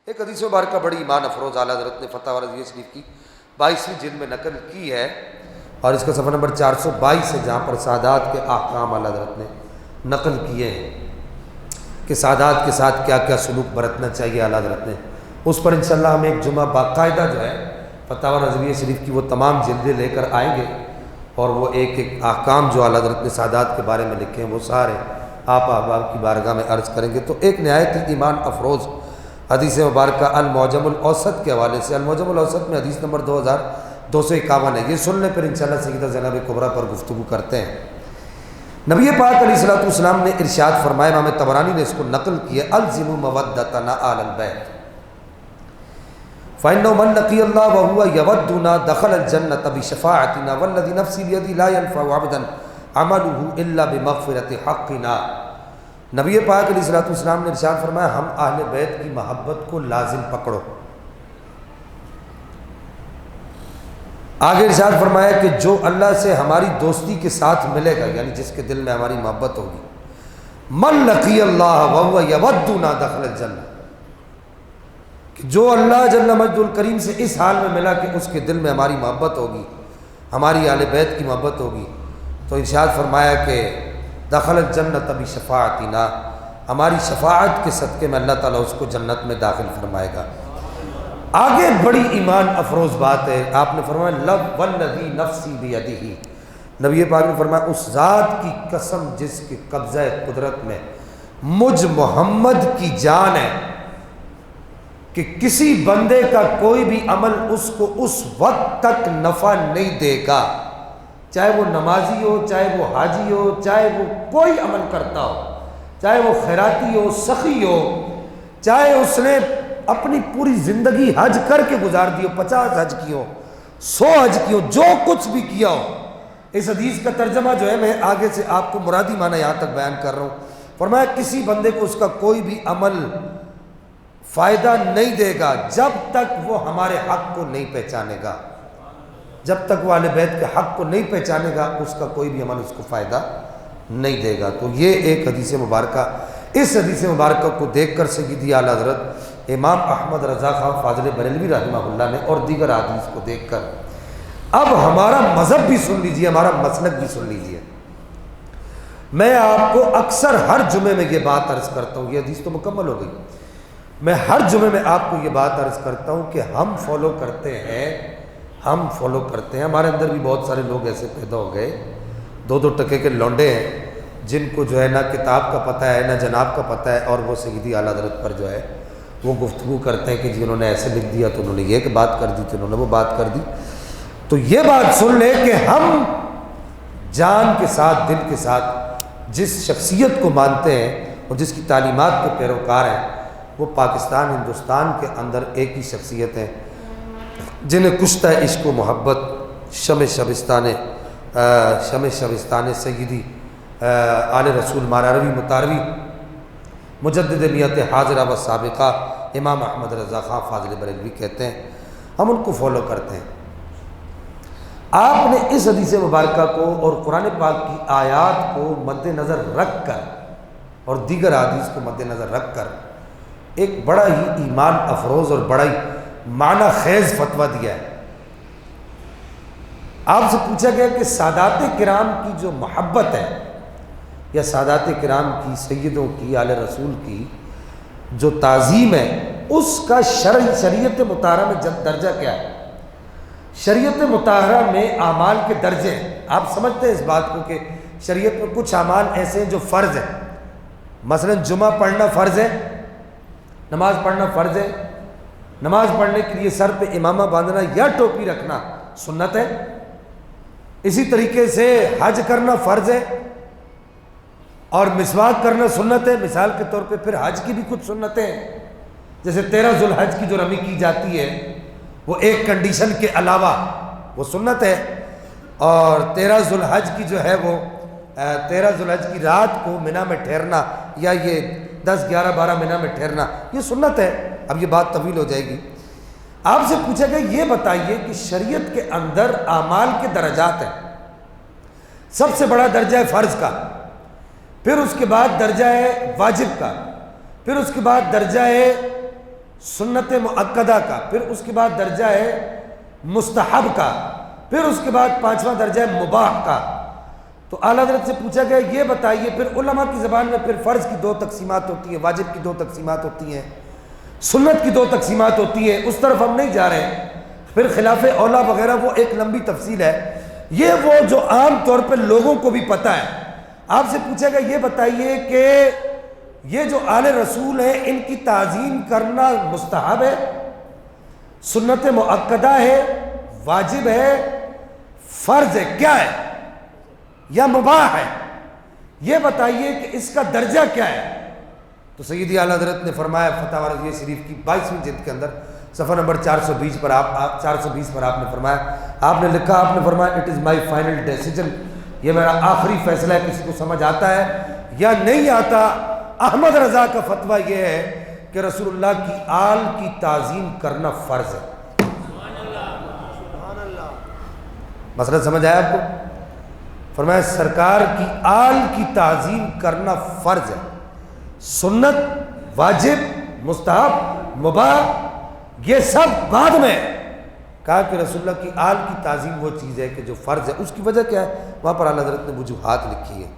ایک حدیث مبارکہ بڑی ایمان افروز اعلیٰ حضرت نے فتح رضویہ شریف کی 22ویں جلد میں نقل کی ہے، اور اس کا صفحہ نمبر 422 ہے، جہاں پر سادات کے احکام اعلیٰ حضرت نے نقل کیے ہیں کہ سادات کے ساتھ کیا کیا سلوک برتنا چاہیے اعلیٰ حضرت نے۔ اس پر انشاءاللہ ہم ایک جمعہ باقاعدہ جو ہے فتح رضویہ شریف کی وہ تمام جلدیں لے کر آئیں گے، اور وہ ایک ایک احکام جو اعلیٰ حضرت نے سادات کے بارے میں لکھے ہیں وہ سارے آپ احباب کی بارگاہ میں عرض کریں گے۔ تو ایک نہایت ہی ایمان افروز حدیث مبارکہ المعجم الاوسط کے حوالے سے، المعجم الاوسط میں حدیث نمبر 2251 ہے، یہ سن لیں، پھر انشاءاللہ سیدہ زینب کبریٰ پر گفتگو کرتے ہیں۔ نبی پاک علیہ الصلوۃ والسلام نے ارشاد فرمایا، امام طبرانی نے اس کو نقل کیا، الزموا مودتنا آل البیت فإنه من لقي الله وهو يودنا دخل الجنة بشفاعتنا والذي نفسي بيده لا ينفع عبدا عمله إلا بمغفرة حقنا۔ نبی پاک علیہ الصلوۃ والسلام نے ارشاد فرمایا، ہم اہل بیت کی محبت کو لازم پکڑو۔ آگے ارشاد فرمایا کہ جو اللہ سے ہماری دوستی کے ساتھ ملے گا، یعنی جس کے دل میں ہماری محبت ہوگی، من لقی اللہ وهو یودنا دخل الجنہ، کہ جو اللہ جل مجد الکریم سے اس حال میں ملا کہ اس کے دل میں ہماری محبت ہوگی، ہماری اہل بیت کی محبت ہوگی، تو ارشاد فرمایا کہ دخل الجنۃ بشفاعتنا، ہماری شفاعت کے صدقے میں اللہ تعالیٰ اس کو جنت میں داخل فرمائے گا۔ آگے بڑی ایمان افروز بات ہے، آپ نے فرمایا لو والذی نفسی بیدہ، نبی پاک نے فرمایا اس ذات کی قسم جس کے قبضہ قدرت میں مجھ محمد کی جان ہے کہ کسی بندے کا کوئی بھی عمل اس کو اس وقت تک نفع نہیں دے گا، چاہے وہ نمازی ہو، چاہے وہ حاجی ہو، چاہے وہ کوئی عمل کرتا ہو، چاہے وہ خیراتی ہو، سخی ہو، چاہے اس نے اپنی پوری زندگی حج کر کے گزار دی ہو، 50 حج کی ہو، 100 حج کی ہو، جو کچھ بھی کیا ہو۔ اس حدیث کا ترجمہ جو ہے میں آگے سے آپ کو مرادی معنی یہاں تک بیان کر رہا ہوں۔ فرمایا کسی بندے کو اس کا کوئی بھی عمل فائدہ نہیں دے گا جب تک وہ ہمارے حق کو نہیں پہچانے گا، جب تک وہ اہل بیت کے حق کو نہیں پہچانے گا اس کا کوئی بھی عمل اس کو فائدہ نہیں دے گا۔ تو یہ ایک حدیث مبارکہ، اس حدیث مبارکہ کو دیکھ کر سیدی اعلیٰ حضرت امام احمد رضا خان فاضل بریلوی رحمہ اللہ نے اور دیگر حدیث کو دیکھ کر اب ہمارا مذہب بھی سن لیجئے، ہمارا مسلک بھی سن لیجئے۔ میں آپ کو اکثر ہر جمعے میں یہ بات عرض کرتا ہوں، یہ حدیث تو مکمل ہو گئی، میں ہر جمعے میں آپ کو یہ بات عرض کرتا ہوں کہ ہم فالو کرتے ہیں، ہمارے اندر بھی بہت سارے لوگ ایسے پیدا ہو گئے، 2 ٹکے کے لونڈے ہیں جن کو جو ہے نہ کتاب کا پتہ ہے نہ جناب کا پتہ ہے، اور وہ سیدی اعلیٰ حضرت پر جو ہے وہ گفتگو کرتے ہیں کہ جی انہوں نے ایسے لکھ دیا تو انہوں نے یہ بات کر دی تو انہوں نے وہ بات کر دی۔ تو یہ بات سن لے کہ ہم جان کے ساتھ دل کے ساتھ جس شخصیت کو مانتے ہیں اور جس کی تعلیمات کے پیروکار ہیں وہ پاکستان ہندوستان کے اندر ایک ہی شخصیت ہے جنہیں کشتہ عشق و محبت شمع شبستان سیدی آل رسول ماراروی متاروی مجدد میت حاضرہ و سابقہ امام احمد رضا خان فاضل بریلوی کہتے ہیں، ہم ان کو فالو کرتے ہیں۔ آپ نے اس حدیث مبارکہ کو اور قرآن پاک کی آیات کو مد نظر رکھ کر اور دیگر حدیث کو مد نظر رکھ کر ایک بڑا ہی ایمان افروز اور بڑا ہی معنی خیز فتویٰ دیا ہے۔ آپ سے پوچھا گیا کہ سادات کرام کی جو محبت ہے یا سادات کرام کی، سیدوں کی، آل رسول کی جو تعظیم ہے، اس کا شریعت مطہرہ میں درجہ کیا ہے؟ شریعت مطہرہ میں اعمال کے درجے ہیں۔ آپ سمجھتے ہیں اس بات کو کہ شریعت میں کچھ اعمال ایسے ہیں جو فرض ہیں، مثلا جمعہ پڑھنا فرض ہے، نماز پڑھنا فرض ہے، نماز پڑھنے کے لیے سر پہ امامہ باندھنا یا ٹوپی رکھنا سنت ہے، اسی طریقے سے حج کرنا فرض ہے اور مسواک کرنا سنت ہے۔ مثال کے طور پہ پھر حج کی بھی کچھ سنتیں ہیں، جیسے 13 ذوالحج کی جو رمی کی جاتی ہے وہ ایک کنڈیشن کے علاوہ وہ سنت ہے، اور 13 ذوالحج کی جو ہے وہ 13 ذوالحج کی رات کو منی میں ٹھہرنا یا یہ 10، 11، 12 منی میں ٹھہرنا یہ سنت ہے۔ اب یہ بات طویل ہو جائے گی۔ آپ سے پوچھا گیا یہ بتائیے کہ شریعت کے اندر اعمال کے درجات ہیں، سب سے بڑا درجہ ہے فرض کا، پھر اس کے بعد درجہ ہے واجب کا، پھر اس کے بعد درجہ ہے سنت مؤکدہ کا، پھر اس کے بعد درجہ ہے مستحب کا، پھر اس کے بعد پانچواں درجہ ہے مباح کا۔ تو اعلیٰ حضرت سے پوچھا گیا یہ بتائیے، پھر علماء کی زبان میں پھر فرض کی 2 تقسیمات ہوتی ہیں، واجب کی 2 تقسیمات ہوتی ہیں، سنت کی 2 تقسیمات ہوتی ہیں، اس طرف ہم نہیں جا رہے ہیں۔ پھر خلاف اولا وغیرہ وہ ایک لمبی تفصیل ہے، یہ وہ جو عام طور پہ لوگوں کو بھی پتہ ہے۔ آپ سے پوچھا گیا یہ بتائیے کہ یہ جو آل رسول ہیں ان کی تعظیم کرنا مستحب ہے، سنت مؤکدہ ہے، واجب ہے، فرض ہے، کیا ہے یا مباح ہے؟ یہ بتائیے کہ اس کا درجہ کیا ہے؟ تو سیدی اعلیٰ حضرت نے فرمایا فتاوی رضویہ شریف کی 22ویں جلد کے اندر صفحہ نمبر 420 پر آپ نے فرمایا، آپ نے لکھا، آپ نے فرمایا it is my final decision, یہ میرا آخری فیصلہ ہے، کسی کو سمجھ آتا ہے یا نہیں آتا۔ احمد رضا کا فتویٰ یہ ہے کہ رسول اللہ کی آل کی تعظیم کرنا فرض ہے۔ مسئلہ سمجھ آیا آپ کو؟ فرمایا سرکار کی آل کی تعظیم کرنا فرض ہے، سنت، واجب، مستحب، مباح یہ سب بعد میں۔ کہا کہ رسول اللہ کی آل کی تعظیم وہ چیز ہے کہ جو فرض ہے، اس کی وجہ کیا ہے؟ وہاں پر اعلیٰ حضرت نے وجوہات لکھی ہے۔